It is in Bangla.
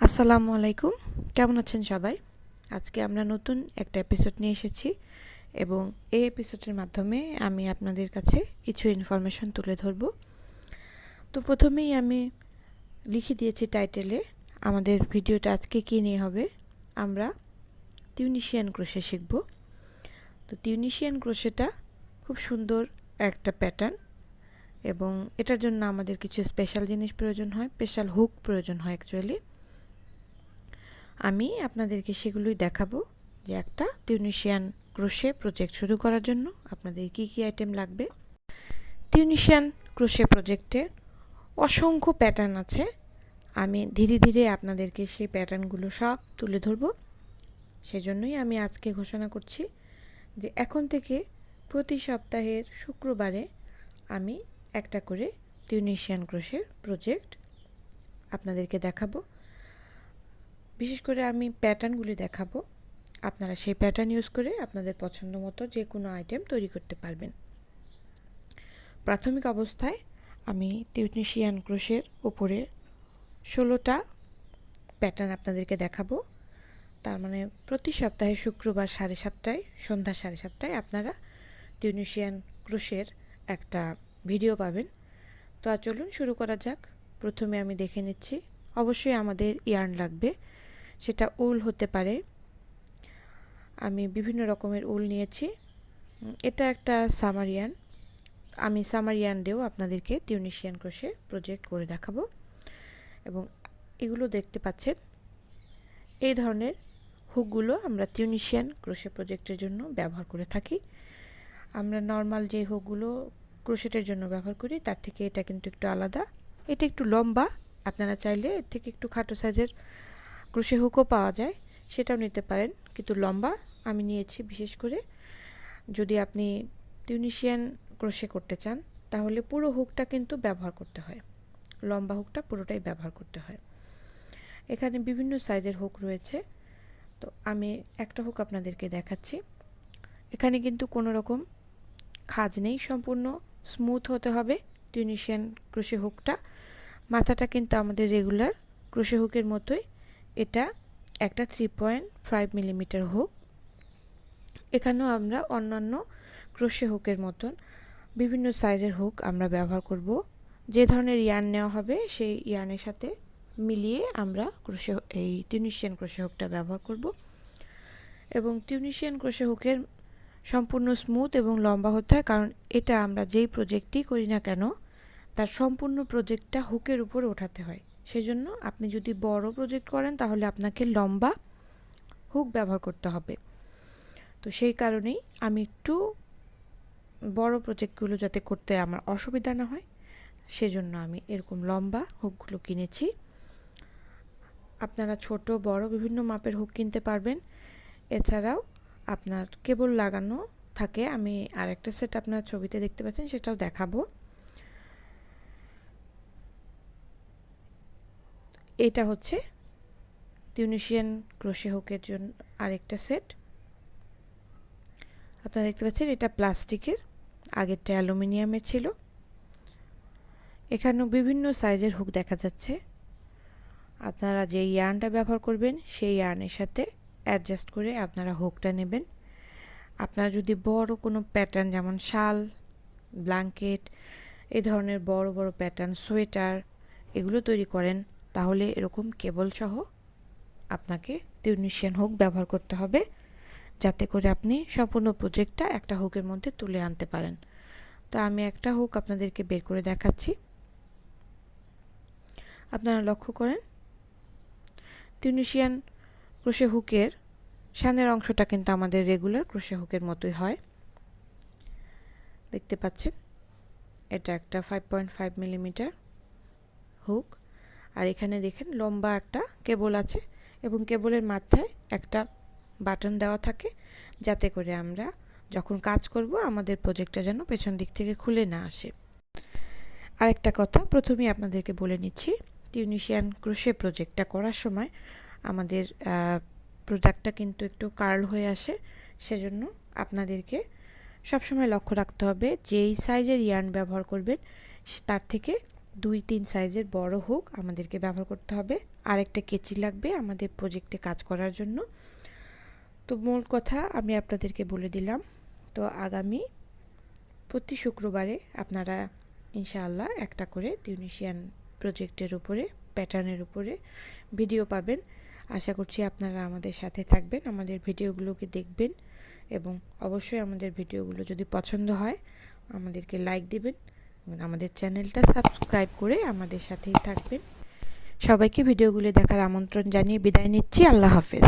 আসসালামু আলাইকুম, কেমন আছেন সবাই? আজকে আমরা নতুন একটা এপিসোড নিয়ে এসেছি এবং এই এপিসোডের মাধ্যমে আমি আপনাদের কাছে কিছু ইনফরমেশন তুলে ধরব। তো প্রথমেই আমি লিখে দিয়েছি টাইটেলে আমাদের ভিডিওটা আজকে কী নিয়ে হবে। আমরা টিউনিশিয়ান ক্রোশে শিখব। তো টিউনিশিয়ান ক্রোশেটা খুব সুন্দর একটা প্যাটার্ন এবং এটার জন্য আমাদের কিছু স্পেশাল জিনিস প্রয়োজন হয়, স্পেশাল হুক প্রয়োজন হয় অ্যাকচুয়ালি। আমি আপনাদেরকে সেগুলোই দেখাবো যে একটা টিউনিশিয়ান ক্রোশে প্রজেক্ট শুরু করার জন্য আপনাদের কি কি আইটেম লাগবে। টিউনিশিয়ান ক্রোশে প্রজেক্টের অসংখ্য প্যাটার্ন আছে, আমি ধীরে ধীরে আপনাদেরকে সেই প্যাটার্নগুলো সব তুলে ধরব। সেজন্যই আমি আজকে ঘোষণা করছি যে এখন থেকে প্রতি সপ্তাহের শুক্রবারে আমি একটা করে টিউনিশিয়ান ক্রোশের প্রজেক্ট আপনাদেরকে দেখাবো। বিশেষ করে আমি প্যাটার্নগুলি দেখাবো, আপনারা সেই প্যাটার্ন ইউজ করে আপনাদের পছন্দ মতো যে কোনো আইটেম তৈরি করতে পারবেন। প্রাথমিক অবস্থায় আমি টিউনিশিয়ান ক্রোশের উপরে 16টা প্যাটার্ন আপনাদেরকে দেখাবো। তার মানে প্রতি সপ্তাহে শুক্রবার 7:30টায়, সন্ধ্যা 7:30টায় আপনারা টিউনিশিয়ান ক্রোশের একটা ভিডিও পাবেন। তো চলুন শুরু করা যাক। প্রথমে আমি দেখে নিচ্ছি, অবশ্যই আমাদের ইয়ার্ন লাগবে, সেটা উল হতে পারে। আমি বিভিন্ন রকমের উল নিয়েছি। এটা একটা সামার ইয়ার্ন, আমি সামার ইয়ার্ন দিয়েও আপনাদেরকে টিউনিশিয়ান ক্রোশে প্রজেক্ট করে দেখাবো। এবং এগুলো দেখতে পাচ্ছেন, এই ধরনের হুকগুলো আমরা টিউনিশিয়ান ক্রোশে প্রজেক্টের জন্য ব্যবহার করে থাকি। আমরা নর্মাল যে হুকগুলো ক্রোশেটের জন্য ব্যবহার করি তার থেকে এটা কিন্তু একটু আলাদা। এটা একটু লম্বা, আপনারা চাইলে এর থেকে একটু খাটো সাইজের ক্রোশে হুকও পাওয়া যায়, সেটাও নিতে পারেন, কিন্তু লম্বা আমি নিয়েছি। বিশেষ করে যদি আপনি টিউনিশিয়ান ক্রোশে করতে চান তাহলে পুরো হুকটা কিন্তু ব্যবহার করতে হয়, লম্বা হুকটা পুরোটাই ব্যবহার করতে হয়। এখানে বিভিন্ন সাইজের হুক রয়েছে, তো আমি একটা হুক আপনাদেরকে দেখাচ্ছি। এখানে কিন্তু কোনো রকম খাঁজ নেই, সম্পূর্ণ স্মুথ হতে হবে টিউনিশিয়ান ক্রোশে হুকটা। মাথাটা কিন্তু আমাদের রেগুলার ক্রোশে হুকের মতোই, এটা একটা 3.5 মিলিমিটার হুক। এখানেও আমরা অন্যান্য ক্রোশে হুকের মতন বিভিন্ন সাইজের হুক আমরা ব্যবহার করব। যে ধরনের ইয়ার্ন নেওয়া হবে সেই ইয়ার্নের সাথে মিলিয়ে আমরা এই টিউনিশিয়ান ক্রোশে হুকটা ব্যবহার করব। এবং টিউনিশিয়ান ক্রোশে হুকের সম্পূর্ণ স্মুথ এবং লম্বা হতে হয়, কারণ এটা আমরা যেই প্রজেক্টই করি না কেন তার সম্পূর্ণ প্রজেক্টটা হুকের উপরে ওঠাতে হয়। সেজন্য আপনি যদি বড় প্রজেক্ট করেন তাহলে আপনাকে লম্বা হুক ব্যবহার করতে হবে। তো সেই কারণেই আমি একটু বড় প্রজেক্টগুলো যাতে করতে আমার অসুবিধা না হয় সেজন্য আমি এরকম লম্বা হুকগুলো কিনেছি। আপনারা ছোট বড় বিভিন্ন মাপের হুক কিনতে পারবেন। এছাড়াও আপনার কেবল লাগানো থাকে, আমি আরেকটা সেট আপনার ছবিতে দেখতে পাচ্ছেন সেটাও দেখাবো। এটা হচ্ছে টিউনিশিয়ান ক্রোশে হুকের জন্য আরেকটা সেট। আপনারা দেখতে পাচ্ছেন এটা প্লাস্টিকের, আগেরটা অ্যালুমিনিয়ামের ছিল। এখানেও বিভিন্ন সাইজের হুক দেখা যাচ্ছে। আপনারা যে ইয়ার্নটা ব্যবহার করবেন সেই ইয়ার্নের সাথে অ্যাডজাস্ট করে আপনারা হুকটা নেবেন। আপনারা যদি বড় কোনো প্যাটার্ন যেমন শাল, ব্ল্যাঙ্কেট, এই ধরনের বড় বড় প্যাটার্ন, সোয়েটার এগুলো তৈরি করেন তাহলে এরকম কেবল সহ আপনাকে টিউনিশিয়ান হুক ব্যবহার করতে হবে, যাতে করে আপনি সম্পূর্ণ প্রজেক্টটা একটা হুকের মধ্যে তুলে আনতে পারেন। তো আমি একটা হুক আপনাদেরকে বের করে দেখাচ্ছি। আপনারা লক্ষ্য করেন টিউনিশিয়ান ক্রোশে হুকের সামনের অংশটা কিন্তু আমাদের রেগুলার ক্রোশে হুকের মতোই হয়, দেখতে পাচ্ছেন। এটা একটা 5.5 মিলিমিটার হুক, আর এখানে দেখেন লম্বা একটা কেবল আছে এবং কেবলের মাথায় একটা বাটন দেওয়া থাকে, যাতে করে আমরা যখন কাজ করব আমাদের প্রজেক্টটা যেন পেছন দিক থেকে খুলে না আসে। আরেকটা কথা প্রথমেই আপনাদেরকে বলে নিচ্ছি, টিউনিশিয়ান ক্রোশে প্রজেক্টটা করার সময় আমাদের প্রোডাক্টটা কিন্তু একটু কার্ল হয়ে আসে। সেজন্য আপনাদেরকে সবসময় লক্ষ্য রাখতে হবে যেই সাইজের ইয়ার্ন ব্যবহার করবেন তার থেকে 2-3 সাইজের বড় হোক আমাদেরকে ব্যবহার করতে হবে। আর একটা কেচি লাগবে আমাদের প্রজেক্টে কাজ করার জন্য। তো মূল কথা আমি আপনাদেরকে বলে দিলাম। তো আগামী প্রতি শুক্রবারে আপনারা ইনশাআল্লাহ একটা করে টিউনিশিয়ান প্রজেক্টের উপরে প্যাটার্নের উপরে ভিডিও পাবেন। আশা করছি আপনারা আমাদের সাথে থাকবেন, আমাদের ভিডিওগুলোকে দেখবেন এবং অবশ্যই আমাদের ভিডিওগুলো যদি পছন্দ হয় আমাদেরকে লাইক দিবেন এবং আমাদের চ্যানেলটা সাবস্ক্রাইব করে আমাদের সাথেই থাকবেন। সবাইকে ভিডিওগুলো দেখার আমন্ত্রণ জানিয়ে বিদায় নিচ্ছি। আল্লাহ হাফেজ।